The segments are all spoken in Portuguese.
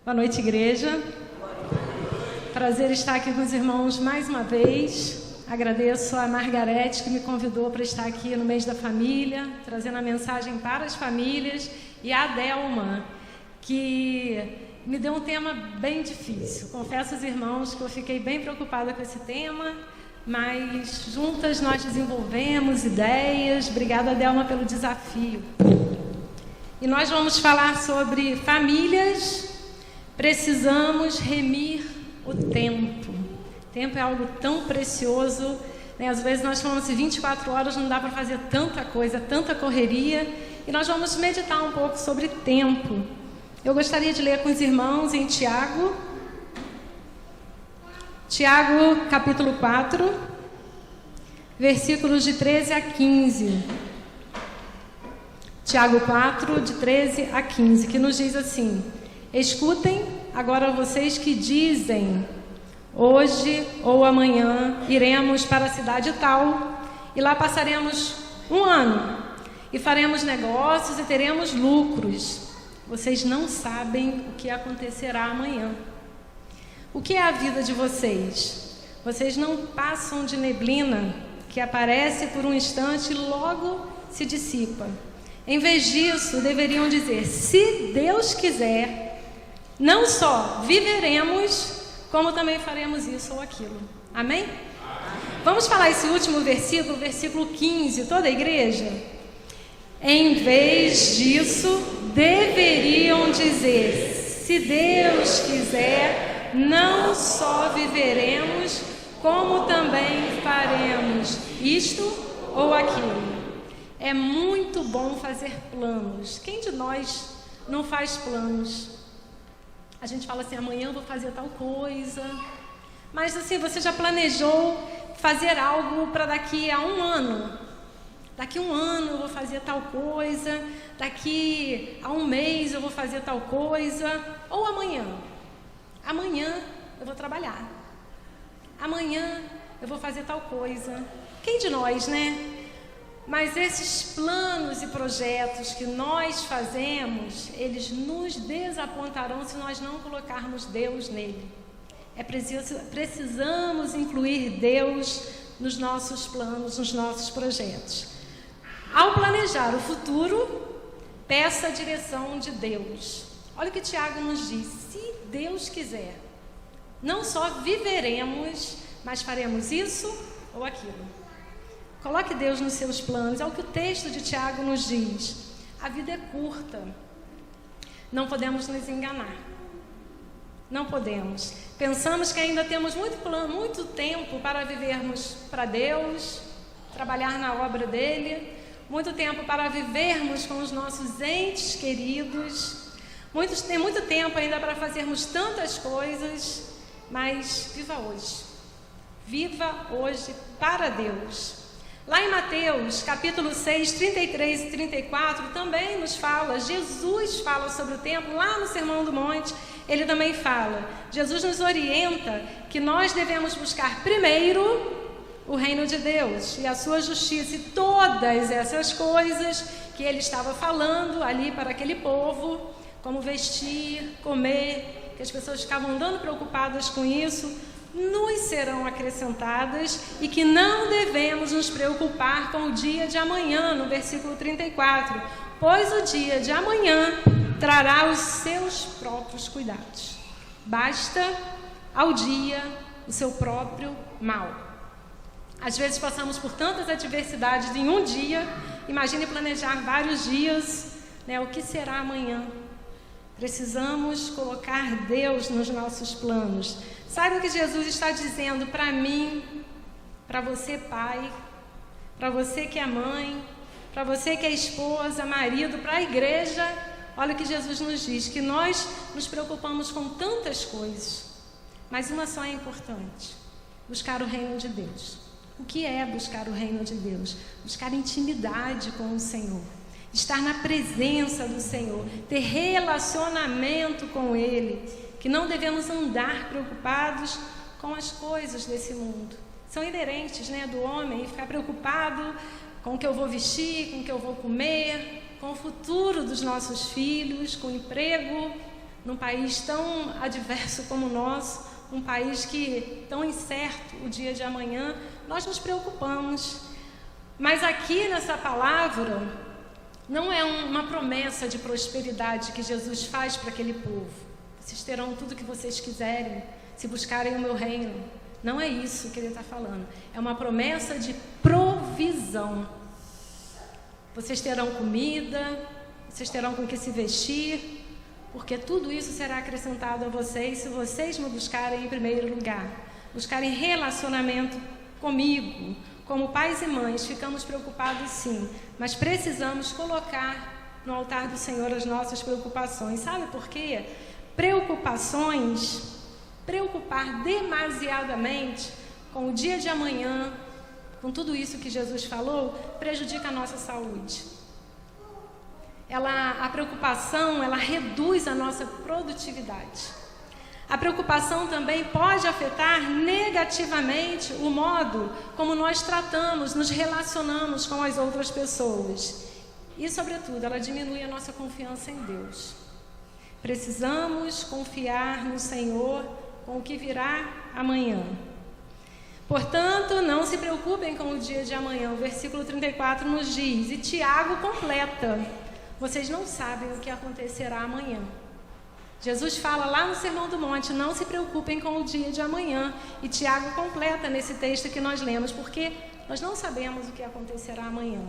Boa noite, igreja. Prazer estar aqui com os irmãos mais uma vez. Agradeço a Margarete que me convidou para estar aqui no mês da família, trazendo a mensagem para as famílias, e a Adelma, que me deu um tema bem difícil. Confesso aos irmãos que eu fiquei bem preocupada com esse tema, mas juntas nós desenvolvemos ideias. Obrigada, Adelma, pelo desafio. E nós vamos falar sobre famílias. Precisamos remir o tempo. O tempo é algo tão precioso, né? Às vezes nós falamos assim, 24 horas não dá para fazer tanta coisa, tanta correria. E nós vamos meditar um pouco sobre tempo. Eu gostaria de ler com os irmãos em Tiago, capítulo 4, versículos de 13 a 15. Tiago 4, de 13 a 15, que nos diz assim: escutem agora vocês que dizem, hoje ou amanhã iremos para a cidade tal, e lá passaremos um ano, e faremos negócios e teremos lucros. Vocês não sabem o que acontecerá amanhã. O que é a vida de vocês? Vocês não passam de neblina que aparece por um instante e logo se dissipa. Em vez disso, deveriam dizer, se Deus quiser, não só viveremos, como também faremos isso ou aquilo. Amém? Vamos falar esse último versículo, versículo 15, toda a igreja? Em vez disso, deveriam dizer, se Deus quiser, não só viveremos, como também faremos isto ou aquilo. É muito bom fazer planos. Quem de nós não faz planos? A gente fala assim, amanhã eu vou fazer tal coisa. Mas assim, você já planejou fazer algo para daqui a um ano? Daqui a um ano eu vou fazer tal coisa. Daqui a um mês eu vou fazer tal coisa. Ou amanhã? Amanhã eu vou trabalhar. Amanhã eu vou fazer tal coisa. Quem de nós, né? Mas esses planos e projetos que nós fazemos, eles nos desapontarão se nós não colocarmos Deus nele. Precisamos incluir Deus nos nossos planos, nos nossos projetos. Ao planejar o futuro, peça a direção de Deus. Olha o que Tiago nos diz, se Deus quiser, não só viveremos, mas faremos isso ou aquilo. Coloque Deus nos seus planos. É o que o texto de Tiago nos diz. A vida é curta. Não podemos nos enganar. Não podemos. Pensamos que ainda temos muito tempo para vivermos para Deus, trabalhar na obra dele, muito tempo para vivermos com os nossos entes queridos. Tem muito tempo ainda para fazermos tantas coisas, mas viva hoje. Viva hoje para Deus. Lá em Mateus, capítulo 6, 33 e 34, também nos fala, Jesus fala sobre o tempo, lá no Sermão do Monte, ele também fala. Jesus nos orienta que nós devemos buscar primeiro o reino de Deus e a sua justiça, e todas essas coisas que ele estava falando ali para aquele povo, como vestir, comer, que as pessoas ficavam andando preocupadas com isso, nos serão acrescentadas, e que não devemos nos preocupar com o dia de amanhã, no versículo 34, pois o dia de amanhã trará os seus próprios cuidados. Basta ao dia o seu próprio mal. Às vezes passamos por tantas adversidades em um dia, imagine planejar vários dias, né? O que será amanhã? Precisamos colocar Deus nos nossos planos. Sabe o que Jesus está dizendo para mim, para você pai, para você que é mãe, para você que é esposa, marido, para a igreja? Olha o que Jesus nos diz, que nós nos preocupamos com tantas coisas, mas uma só é importante: buscar o reino de Deus. O que é buscar o reino de Deus? Buscar intimidade com o Senhor, estar na presença do Senhor, ter relacionamento com Ele, que não devemos andar preocupados com as coisas desse mundo. São inerentes, né, do homem, ficar preocupado com o que eu vou vestir, com o que eu vou comer, com o futuro dos nossos filhos, com o emprego, num país tão adverso como o nosso, um país que tão incerto o dia de amanhã, nós nos preocupamos. Mas aqui nessa palavra, não é uma promessa de prosperidade que Jesus faz para aquele povo. Vocês terão tudo o que vocês quiserem, se buscarem o meu reino. Não é isso que ele está falando. É uma promessa de provisão. Vocês terão comida, vocês terão com que se vestir, porque tudo isso será acrescentado a vocês se vocês me buscarem em primeiro lugar. Buscarem relacionamento comigo. Como pais e mães, ficamos preocupados sim, mas precisamos colocar no altar do Senhor as nossas preocupações. Sabe por quê? Preocupar demasiadamente com o dia de amanhã, com tudo isso que Jesus falou, prejudica a nossa saúde. A preocupação, ela reduz a nossa produtividade. A preocupação também pode afetar negativamente o modo como nós tratamos, nos relacionamos com as outras pessoas. E, sobretudo, ela diminui a nossa confiança em Deus. Precisamos confiar no Senhor com o que virá amanhã. Portanto, não se preocupem com o dia de amanhã. O versículo 34 nos diz, e Tiago completa, vocês não sabem o que acontecerá amanhã. Jesus fala lá no Sermão do Monte, não se preocupem com o dia de amanhã. E Tiago completa nesse texto que nós lemos, porque nós não sabemos o que acontecerá amanhã.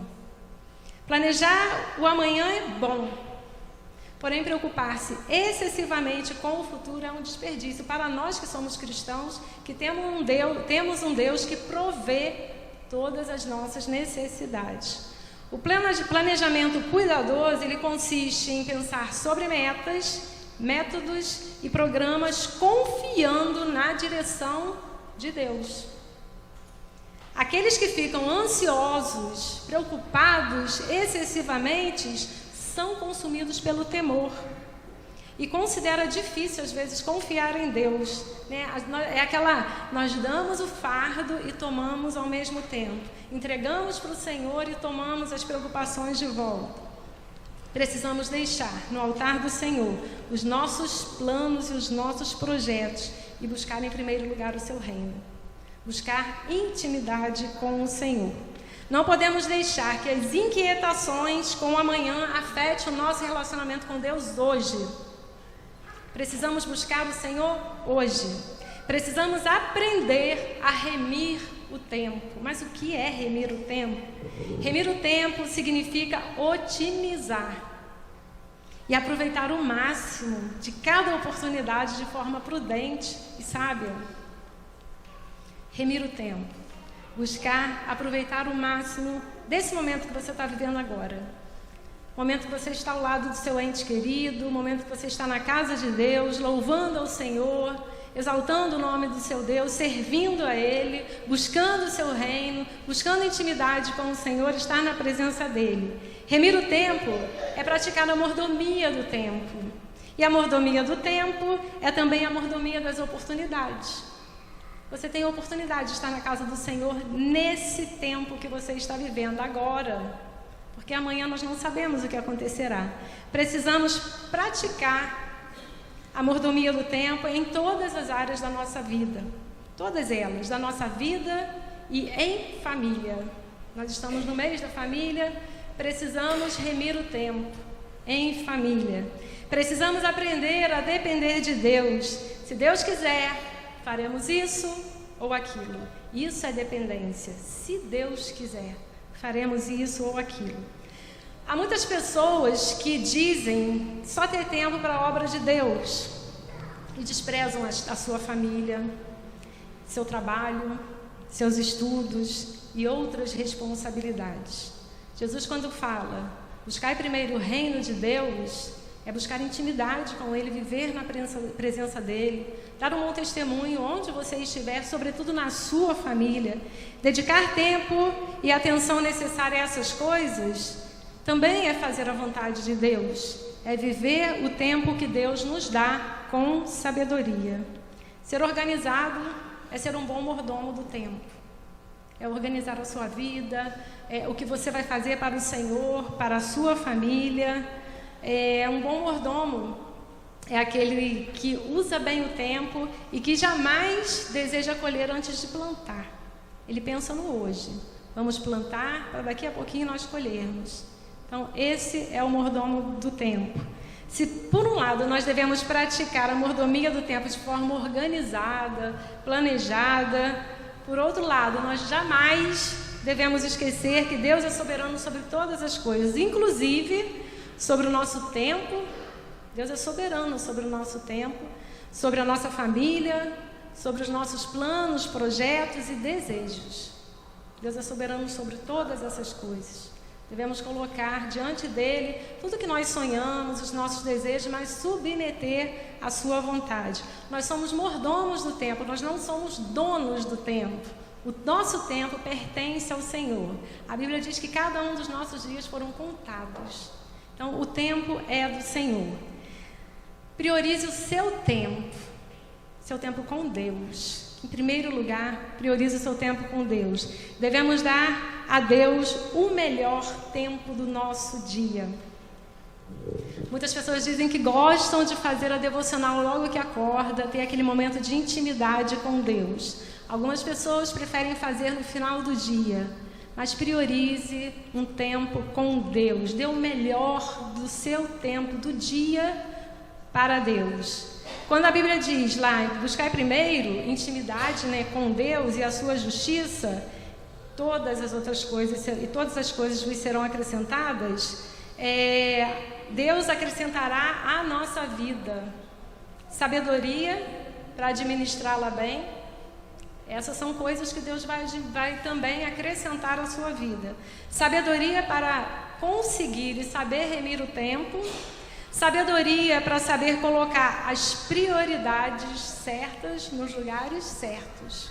Planejar o amanhã é bom, porém preocupar-se excessivamente com o futuro é um desperdício. Para nós que somos cristãos, que temos um Deus que provê todas as nossas necessidades. O planejamento cuidadoso, ele consiste em pensar sobre metas, métodos e programas confiando na direção de Deus. Aqueles que ficam ansiosos, preocupados excessivamente, são consumidos pelo temor e considera difícil às vezes confiar em Deus, né? Nós damos o fardo e tomamos ao mesmo tempo, entregamos para o Senhor e tomamos as preocupações de volta. Precisamos deixar no altar do Senhor os nossos planos e os nossos projetos e buscar em primeiro lugar o seu reino. Buscar intimidade com o Senhor. Não podemos deixar que as inquietações com o amanhã afetem o nosso relacionamento com Deus hoje. Precisamos buscar o Senhor hoje. Precisamos aprender a remir o tempo. Mas o que é remir o tempo? Remir o tempo significa otimizar e aproveitar o máximo de cada oportunidade de forma prudente e sábia. Remir o tempo. Buscar aproveitar o máximo desse momento que você está vivendo agora. O momento que você está ao lado do seu ente querido, o momento que você está na casa de Deus, louvando ao Senhor, exaltando o nome do seu Deus, servindo a Ele, buscando o seu reino, buscando intimidade com o Senhor, estar na presença dEle. Remir o tempo é praticar a mordomia do tempo. E a mordomia do tempo é também a mordomia das oportunidades. Você tem a oportunidade de estar na casa do Senhor nesse tempo que você está vivendo agora, porque amanhã nós não sabemos o que acontecerá. Precisamos praticar a mordomia do tempo em todas as áreas da nossa vida, todas elas, da nossa vida e em família. Nós estamos no mês da família, precisamos remir o tempo em família. Precisamos aprender a depender de Deus. Se Deus quiser, faremos isso ou aquilo. Isso é dependência. Se Deus quiser, faremos isso ou aquilo. Há muitas pessoas que dizem só ter tempo para a obra de Deus e desprezam a sua família, seu trabalho, seus estudos e outras responsabilidades. Jesus, quando fala, buscar primeiro o reino de Deus, é buscar intimidade com Ele, viver na presença dEle, dar um bom testemunho onde você estiver, sobretudo na sua família. Dedicar tempo e atenção necessária a essas coisas também é fazer a vontade de Deus, é viver o tempo que Deus nos dá com sabedoria. Ser organizado é ser um bom mordomo do tempo, é organizar a sua vida, é o que você vai fazer para o Senhor, para a sua família. Um bom mordomo é aquele que usa bem o tempo e que jamais deseja colher antes de plantar. Ele pensa no hoje. Vamos plantar para daqui a pouquinho nós colhermos. Então, esse é o mordomo do tempo. Se, por um lado, nós devemos praticar a mordomia do tempo de forma organizada, planejada, por outro lado, nós jamais devemos esquecer que Deus é soberano sobre todas as coisas, inclusive sobre o nosso tempo. Deus é soberano sobre o nosso tempo, sobre a nossa família, sobre os nossos planos, projetos e desejos. Deus é soberano sobre todas essas coisas. Devemos colocar diante dele tudo que nós sonhamos, os nossos desejos, mas submeter à sua vontade. Nós somos mordomos do tempo, nós não somos donos do tempo. O nosso tempo pertence ao Senhor. A Bíblia diz que cada um dos nossos dias foram contados. Então, o tempo é do Senhor. Priorize o seu tempo com Deus. Em primeiro lugar, priorize o seu tempo com Deus. Devemos dar a Deus o melhor tempo do nosso dia. Muitas pessoas dizem que gostam de fazer a devocional logo que acorda, ter aquele momento de intimidade com Deus. Algumas pessoas preferem fazer no final do dia, mas priorize um tempo com Deus. Dê o melhor do seu tempo, do dia, para Deus. Quando a Bíblia diz lá, buscar primeiro intimidade, com Deus e a sua justiça, todas as outras coisas, e todas as coisas vos serão acrescentadas, Deus acrescentará à nossa vida sabedoria para administrá-la bem. Essas são coisas que Deus vai também acrescentar à sua vida. Sabedoria para conseguir e saber remir o tempo. Sabedoria para saber colocar as prioridades certas nos lugares certos.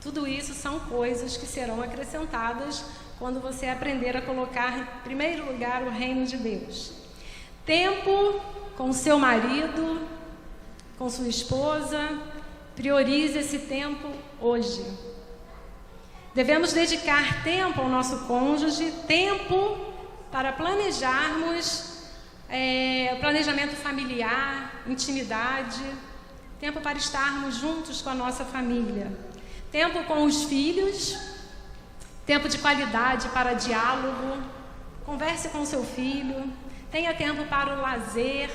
Tudo isso são coisas que serão acrescentadas quando você aprender a colocar em primeiro lugar o reino de Deus. Tempo com seu marido, com sua esposa. Priorize esse tempo hoje. Devemos dedicar tempo ao nosso cônjuge, tempo para planejarmos planejamento familiar, intimidade, tempo para estarmos juntos com a nossa família, tempo com os filhos, tempo de qualidade para diálogo, converse com seu filho, tenha tempo para o lazer,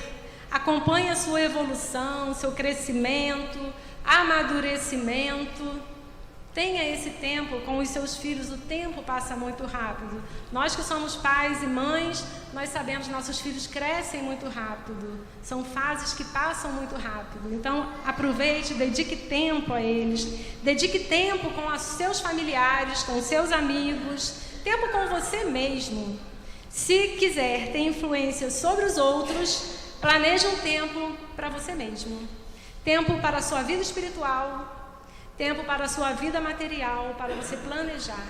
acompanhe a sua evolução, seu crescimento, amadurecimento. Tenha esse tempo com os seus filhos. O tempo passa muito rápido. Nós que somos pais e mães, nós sabemos que nossos filhos crescem muito rápido. São fases que passam muito rápido. Então, aproveite, dedique tempo a eles. Dedique tempo com os seus familiares, com os seus amigos. Tempo com você mesmo. Se quiser ter influência sobre os outros, planeje um tempo para você mesmo. Tempo para a sua vida espiritual. Tempo para a sua vida material, para você planejar.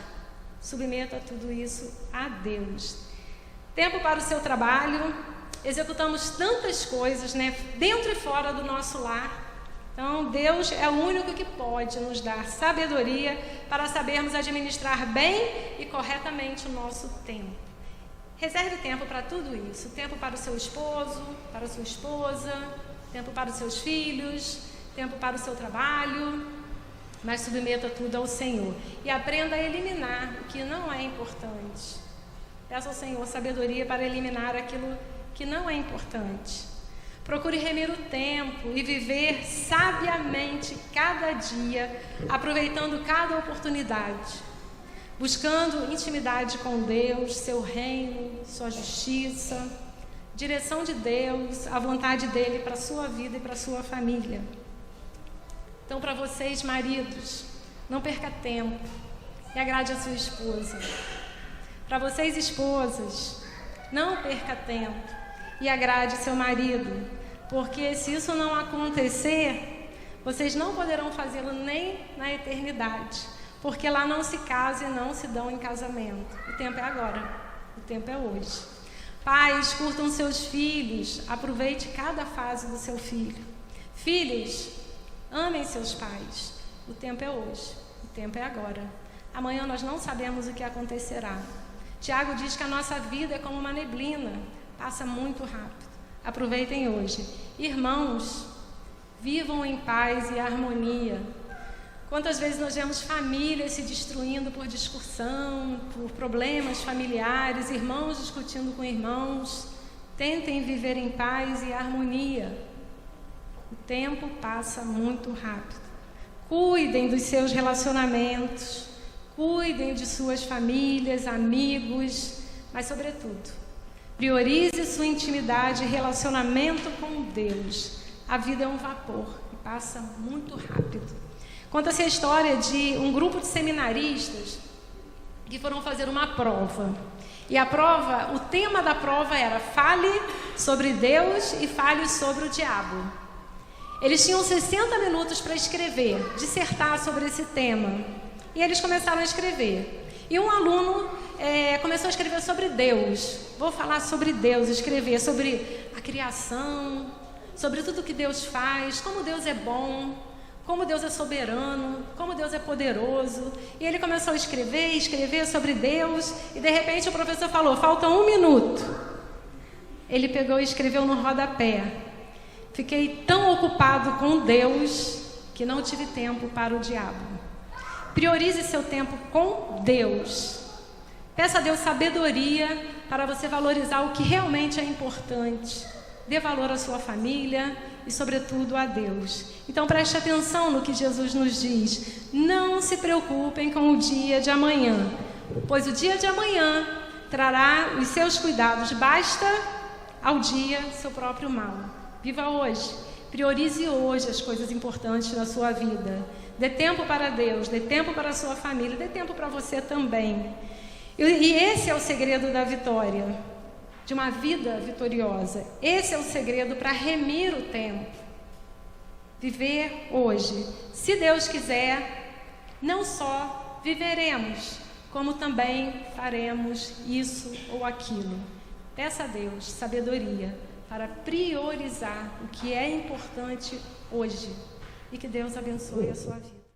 Submeta tudo isso a Deus. Tempo para o seu trabalho. Executamos tantas coisas, dentro e fora do nosso lar. Então, Deus é o único que pode nos dar sabedoria para sabermos administrar bem e corretamente o nosso tempo. Reserve tempo para tudo isso. Tempo para o seu esposo, para a sua esposa. Tempo para os seus filhos. Tempo para o seu trabalho. Mas submeta tudo ao Senhor e aprenda a eliminar o que não é importante. Peça ao Senhor sabedoria para eliminar aquilo que não é importante. Procure remir o tempo e viver sabiamente cada dia, aproveitando cada oportunidade, buscando intimidade com Deus, seu reino, sua justiça, direção de Deus, a vontade dele para a sua vida e para a sua família. Então, para vocês, maridos, não perca tempo e agrade a sua esposa. Para vocês, esposas, não perca tempo e agrade seu marido, porque se isso não acontecer, vocês não poderão fazê-lo nem na eternidade, porque lá não se casam e não se dão em casamento. O tempo é agora, o tempo é hoje. Pais, curtam seus filhos, aproveite cada fase do seu filho. Filhos, amem seus pais. O tempo é hoje, o tempo é agora. Amanhã nós não sabemos o que acontecerá. Tiago diz que a nossa vida é como uma neblina, passa muito rápido. aproveitem hoje. Irmãos, vivam em paz e harmonia. Quantas vezes nós vemos famílias se destruindo por discussão, por problemas familiares, irmãos discutindo com irmãos. Tentem viver em paz e harmonia. O tempo passa muito rápido. Cuidem dos seus relacionamentos, cuidem de suas famílias, amigos, mas, sobretudo, priorize sua intimidade e relacionamento com Deus. A vida é um vapor e passa muito rápido. Conta-se a história de um grupo de seminaristas que foram fazer uma prova. E a prova, o tema da prova era: fale sobre Deus e fale sobre o diabo. Eles tinham 60 minutos para escrever, dissertar sobre esse tema. E eles começaram a escrever. E um aluno começou a escrever sobre Deus. Vou falar sobre Deus, escrever sobre a criação, sobre tudo que Deus faz, como Deus é bom, como Deus é soberano, como Deus é poderoso. E ele começou a escrever sobre Deus. E de repente o professor falou: falta 1 minuto. Ele pegou e escreveu no rodapé: fiquei tão ocupado com Deus que não tive tempo para o diabo. Priorize seu tempo com Deus. Peça a Deus sabedoria para você valorizar o que realmente é importante. Dê valor à sua família e, sobretudo, a Deus. Então, preste atenção no que Jesus nos diz. Não se preocupem com o dia de amanhã, pois o dia de amanhã trará os seus cuidados. Basta ao dia seu próprio mal. Viva hoje, priorize hoje as coisas importantes na sua vida. Dê tempo para Deus, dê tempo para a sua família, dê tempo para você também. E esse é o segredo da vitória, de uma vida vitoriosa. Esse é o segredo para remir o tempo. Viver hoje. Se Deus quiser, não só viveremos, como também faremos isso ou aquilo. Peça a Deus sabedoria para priorizar o que é importante hoje. E que Deus abençoe a sua vida.